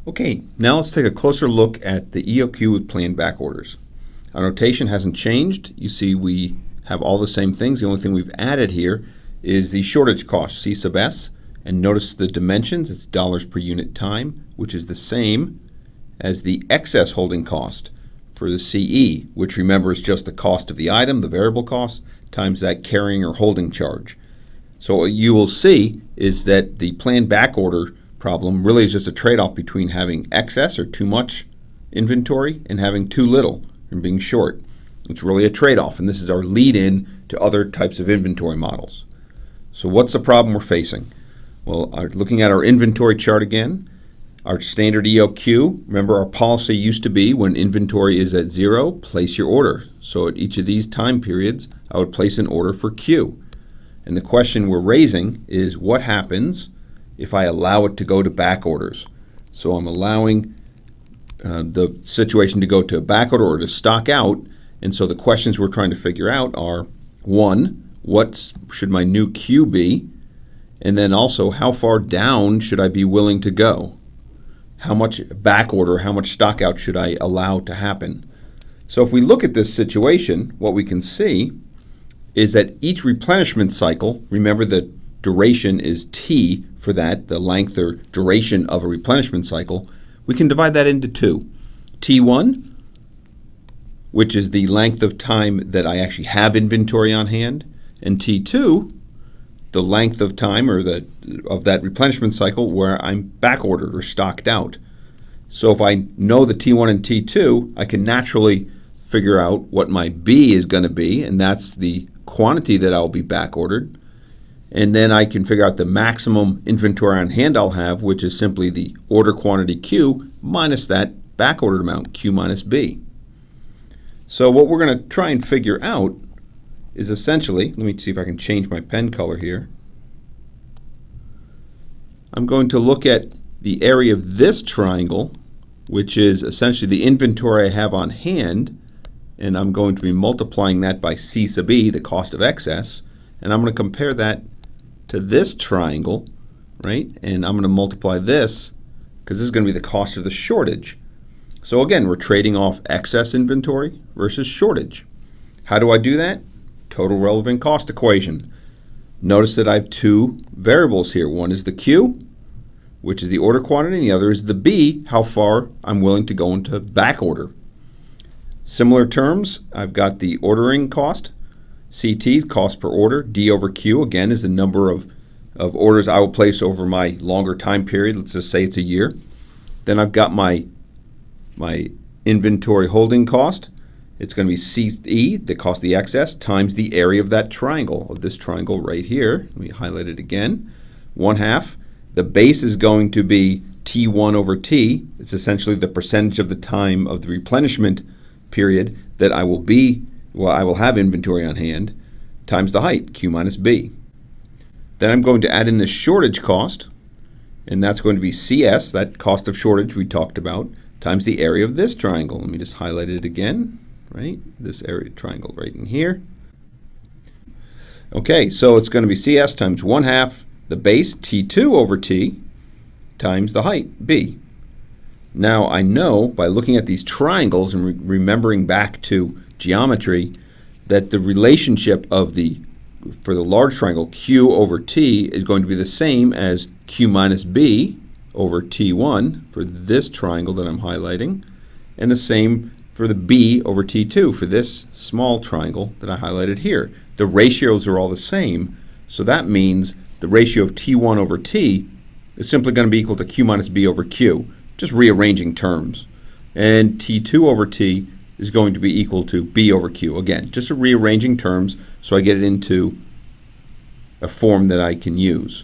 Okay, now let's take a closer look at the EOQ with planned back orders. Our notation hasn't changed. You see we have all the same things. The only thing we've added here is the shortage cost, C sub S, and notice the dimensions, it's dollars per unit time, which is the same as the excess holding cost for the CE, which remember is just the cost of the item, the variable cost, times that carrying or holding charge. So what you will see is that the planned back order problem really is just a trade-off between having excess or too much inventory and having too little and being short. It's really a trade-off, and this is our lead-in to other types of inventory models. So what's the problem we're facing? Well, looking at our inventory chart again, our standard EOQ, remember our policy used to be when inventory is at 0, place your order. So at each of these time periods, I would place an order for Q. And the question we're raising is what happens if I allow it to go to back orders? So I'm allowing the situation to go to a back order or to stock out. And so the questions we're trying to figure out are, 1, what should my new Q be? And then also, how far down should I be willing to go? How much back order, how much stock out should I allow to happen? So if we look at this situation, what we can see is that each replenishment cycle, remember the duration is T for that, the length or duration of a replenishment cycle, we can divide that into two. T1, which is the length of time that I actually have inventory on hand, and T2, the length of time or of that replenishment cycle where I'm back ordered or stocked out. So if I know the T1 and T2, I can naturally figure out what my B is going to be, and that's the quantity that I'll be back ordered. And then I can figure out the maximum inventory on hand I'll have, which is simply the order quantity Q minus that back ordered amount, Q minus B. So what we're going to try and figure out is essentially, let me see if I can change my pen color here. I'm going to look at the area of this triangle, which is essentially the inventory I have on hand, and I'm going to be multiplying that by C sub E, the cost of excess, and I'm going to compare that to this triangle, right? And I'm going to multiply this, because this is going to be the cost of the shortage. So again, we're trading off excess inventory versus shortage. How do I do that? Total relevant cost equation. Notice that I have two variables here. One is the Q, which is the order quantity, and the other is the B, how far I'm willing to go into back order. Similar terms, I've got the ordering cost, CT, cost per order, D over Q, again, is the number of orders I will place over my longer time period. Let's just say it's a year. Then I've got my inventory holding cost. It's going to be CE, the cost of the excess, times the area of that triangle, of this triangle right here. Let me highlight it again. 1/2. The base is going to be T1 over T. It's essentially the percentage of the time of the replenishment period that I will have inventory on hand, times the height, Q minus B. Then I'm going to add in the shortage cost, and that's going to be CS, that cost of shortage we talked about, times the area of this triangle. Let me just highlight it again, right? This area triangle right in here. Okay, so it's going to be CS times 1/2 the base, T2 over T, times the height, B. Now I know by looking at these triangles and remembering back to geometry that the relationship for the large triangle, Q over T, is going to be the same as Q minus B over T1 for this triangle that I'm highlighting, and the same for the B over T2 for this small triangle that I highlighted here. The ratios are all the same, so that means the ratio of T1 over T is simply going to be equal to Q minus B over Q, just rearranging terms. And T2 over T is going to be equal to B over Q. Again, just rearranging terms so I get it into a form that I can use.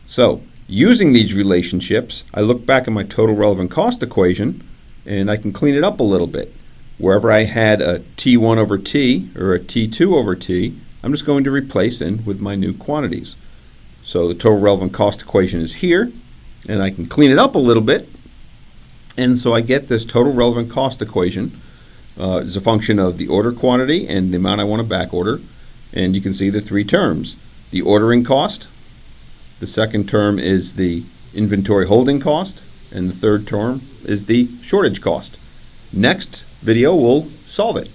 So, using these relationships, I look back at my total relevant cost equation and I can clean it up a little bit. Wherever I had a T1 over T or a T2 over T, I'm just going to replace in with my new quantities. So the total relevant cost equation is here, and I can clean it up a little bit, and so I get this total relevant cost equation as a function of the order quantity and the amount I want to back order, and you can see the three terms. The ordering cost, the second term is the inventory holding cost, and the third term is the shortage cost. Next video, we'll solve it.